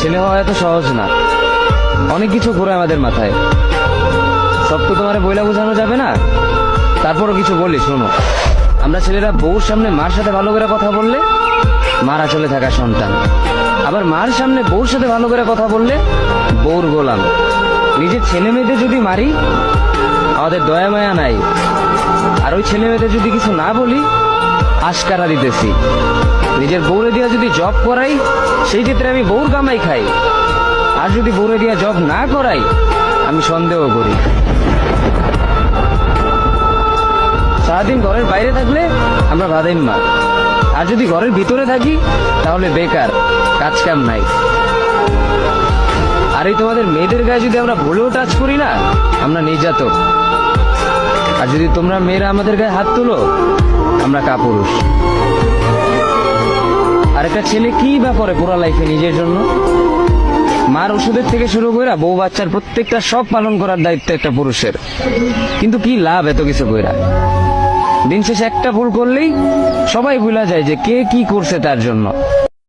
ছেলে হওয়া এত সহজ না, অনেক কিছু ঘুরে আমাদের মাথায়। সব তো তোমার বইলা বোঝানো যাবে না, তারপরও কিছু বলি শোনো। আমরা ছেলেরা বউর সামনে মার সাথে ভালো করে কথা বললে মার আঁচলে থাকা সন্তান, আবার মার সামনে বউর সাথে ভালো করে কথা বললে বউর গোলাম। নিজের ছেলে মেয়েদের যদি মারি আমাদের দয়া মায়া নাই, আর ওই ছেলে মেয়েদের যদি কিছু না বলি আশকারা দিতেছি। নিজের বউরে দিয়া যদি জব করাই সেই ক্ষেত্রে আমি বউর কামাই খাই, আর যদি বউরে দিয়া জব না করাই আমি সন্দেহ করি। সারাদিন ঘরের বাইরে থাকলে আমরা ভাদাইম্মা, আর যদি ঘরের ভিতরে থাকি তাহলে বেকার, কাজ কাম নাই। আর এই তোমাদের মেয়েদের গায়ে যদি আমরা ভুলেও টাচ করি না আমরা নির্যাতক, আর যদি তোমরা মেয়েরা আমাদের গায়ে হাত তুলো আমরা কাপুরুষ। আর একটা ছেলে কি বা করে পুরো লাইফে নিজের জন্য? মার ওষুধের থেকে শুরু করে বউ বাচ্চার প্রত্যেকটা সব পালন করার দায়িত্ব একটা পুরুষের। কিন্তু কি লাভ এত কিছু কইরা? দিন শেষে একটা ভুল করলেই সবাই ভুলা যায় যে কে কি করছে তার জন্য।